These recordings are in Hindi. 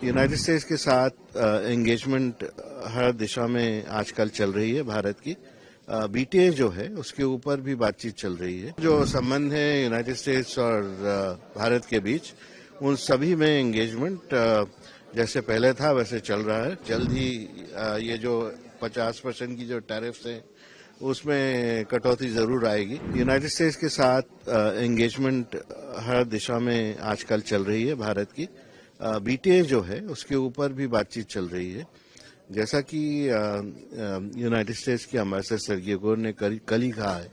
यूनाइटेड स्टेट्स के साथ एंगेजमेंट हर दिशा में आजकल चल रही है भारत की। बीटीए जो है उसके ऊपर भी बातचीत चल रही है। जो संबंध है यूनाइटेड स्टेट्स और भारत के बीच, उन सभी में एंगेजमेंट जैसे पहले था वैसे चल रहा है। जल्द ही ये जो 50% की जो टैरिफ्स हैं उसमें कटौती जरूर आएगी। यूनाइटेड स्टेट्स के साथ एंगेजमेंट हर दिशा में आजकल चल रही है भारत की। बीटीए जो है उसके ऊपर भी बातचीत चल रही है। जैसा कि यूनाइटेड स्टेट्स के एम्बेसडर सर्गी गोर ने कल ही कहा है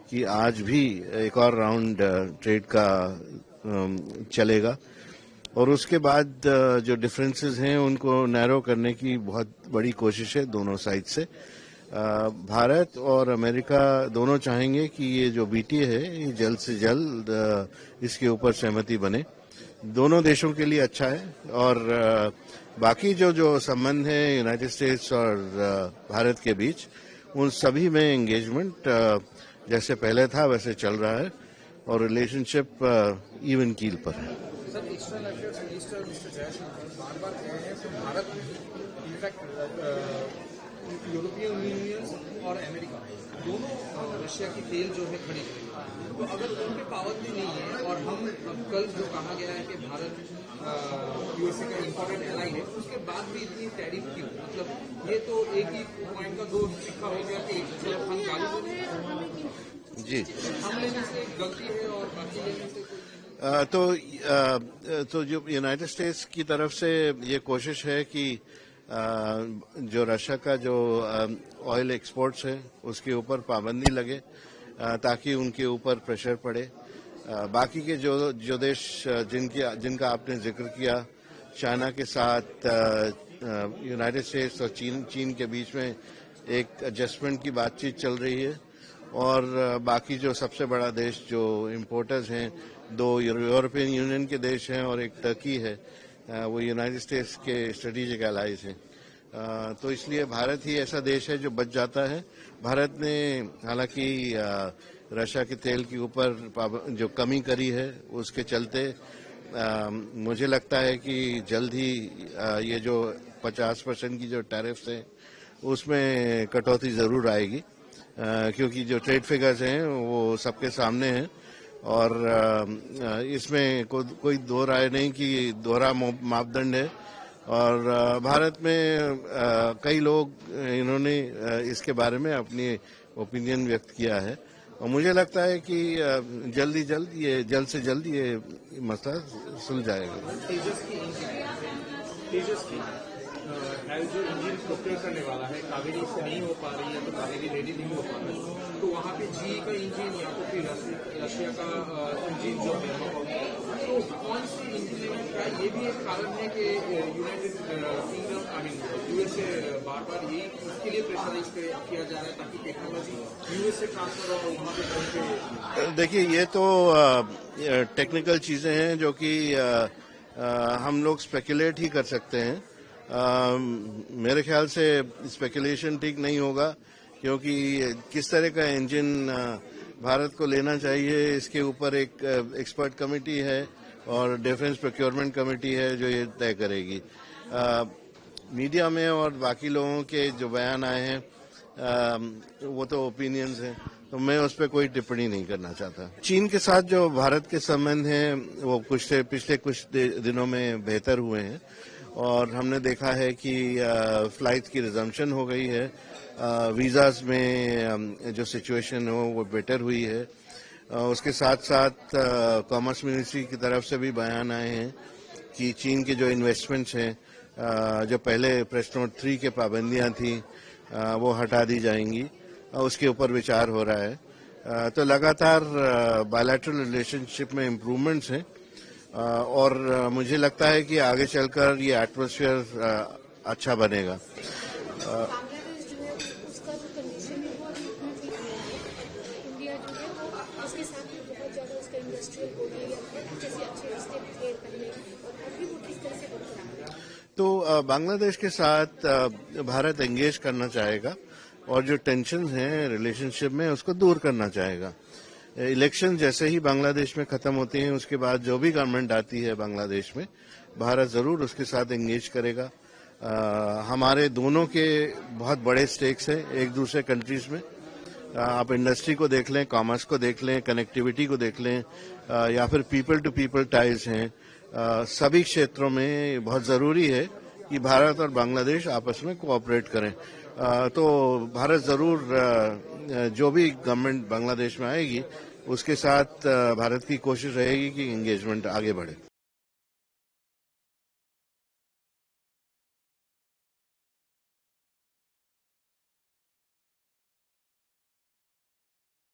कि आज भी एक और राउंड ट्रेड का चलेगा और उसके बाद जो डिफरेंसेस हैं उनको नैरो करने की बहुत बड़ी कोशिश है दोनों साइड से। भारत और अमेरिका दोनों चाहेंगे कि ये जो बीटीए है ये जल्द से जल्द इसके ऊपर सहमति बने। दोनों देशों के लिए अच्छा है। और बाकी जो संबंध है यूनाइटेड स्टेट्स और भारत के बीच, उन सभी में एंगेजमेंट जैसे पहले था वैसे चल रहा है और रिलेशनशिप इवन कील पर है। Sir, external affairs minister mister Jaishankar बार-बार कह रहे हैं कि भारत इनफैक्ट यूरोपियन यूनियन और अमेरिका दोनों रशिया की तेल जो है खरीद रही है। तो अगर उनकी पाबंदी नहीं है और हम कल जो कहा गया है कि भारत यूएसए का इम्पोर्टेंट एलाई है, उसके बाद भी इतनी टैरिफ क्यों? मतलब ये तो एक ही पॉइंट का दो सिक्का हो गया कि हम गाली जी हम लेने से गलती है और बाकी लेने से तो जो यूनाइटेड स्टेट्स की तरफ से ये कोशिश है कि जो रशिया का जो ऑयल एक्सपोर्ट्स है उसके ऊपर पाबंदी लगे ताकि उनके ऊपर प्रेशर पड़े। बाकी के जो देश जिनका आपने जिक्र किया, चाइना के साथ यूनाइटेड स्टेट्स और चीन के बीच में एक एडजस्टमेंट की बातचीत चल रही है। और बाकी जो सबसे बड़ा देश जो इम्पोर्टर्स हैं, दो यूरोपियन यूनियन के देश हैं और एक टर्की है, वो यूनाइटेड स्टेट्स के स्ट्रेटेजिक एलाइज हैं। तो इसलिए भारत ही ऐसा देश है जो बच जाता है। भारत ने हालांकि रशिया के तेल के ऊपर जो कमी करी है उसके चलते मुझे लगता है कि जल्द ही ये जो 50% की जो टैरिफ्स हैं उसमें कटौती जरूर आएगी, क्योंकि जो ट्रेड फिगर्स हैं वो सबके सामने हैं और इसमें कोई दो राय नहीं कि दोहरा मापदंड है। और भारत में कई लोग इन्होंने इसके बारे में अपनी ओपिनियन व्यक्त किया है और मुझे लगता है कि जल्द से जल्द ये मसला सुलझाएगा। तेजस की जो इंजन प्रोक्योर करने वाला है, कावेरी से नहीं हो पा रही है तो कावेरी रेडी नहीं हो पा रही है, तो वहाँ पे जी का इंजन या तो फिर रशिया का इंजन जो है, तो कौन सी इंजन लेना? क्या ये भी एक कारण है कि यूनाइटेड किंगडम यूएसए बार बार यही उसके लिए प्रेशराइज किया जा रहा है ताकि टेक्नोलॉजी यूएसए ट्रांसफर और वहाँ पे पहुंचे? देखिए, ये तो टेक्निकल चीजें हैं जो कि हम लोग स्पेकुलेट ही कर सकते हैं। मेरे ख्याल से स्पेकुलेशन ठीक नहीं होगा, क्योंकि किस तरह का इंजन भारत को लेना चाहिए इसके ऊपर एक एक्सपर्ट कमेटी है और डिफेंस प्रोक्योरमेंट कमेटी है जो ये तय करेगी। मीडिया में और बाकी लोगों के जो बयान आए हैं वो तो ओपिनियंस हैं, तो मैं उस पर कोई टिप्पणी नहीं करना चाहता। चीन के साथ जो भारत के संबंध हैं वो पिछले कुछ दिनों में बेहतर हुए हैं और हमने देखा है कि फ्लाइट की रिजम्पशन हो गई है, वीज़ाज में जो सिचुएशन हो वो बेटर हुई है। उसके साथ साथ कॉमर्स मिनिस्ट्री की तरफ से भी बयान आए हैं कि चीन के जो इन्वेस्टमेंट्स हैं, जो पहले प्रेस नोट 3 के पाबंदियां थी वो हटा दी जाएंगी, उसके ऊपर विचार हो रहा है। तो लगातार बायलैटरल रिलेशनशिप में इम्प्रूवमेंट्स हैं और मुझे लगता है कि आगे चलकर ये एटमॉस्फेयर अच्छा बनेगा। तो बांग्लादेश के साथ भारत एंगेज करना चाहेगा और जो टेंशन हैं रिलेशनशिप में उसको दूर करना चाहेगा। इलेक्शन जैसे ही बांग्लादेश में खत्म होते हैं उसके बाद जो भी गवर्नमेंट आती है बांग्लादेश में भारत जरूर उसके साथ एंगेज करेगा। हमारे दोनों के बहुत बड़े स्टेक्स हैं एक दूसरे कंट्रीज में। आप इंडस्ट्री को देख लें, कॉमर्स को देख लें, कनेक्टिविटी को देख लें, या फिर पीपल टू पीपल टाइज हैं। सभी क्षेत्रों में बहुत जरूरी है कि भारत और बांग्लादेश आपस में कोऑपरेट करें। तो भारत जरूर जो भी गवर्नमेंट बांग्लादेश में आएगी उसके साथ भारत की कोशिश रहेगी कि एंगेजमेंट आगे बढ़े।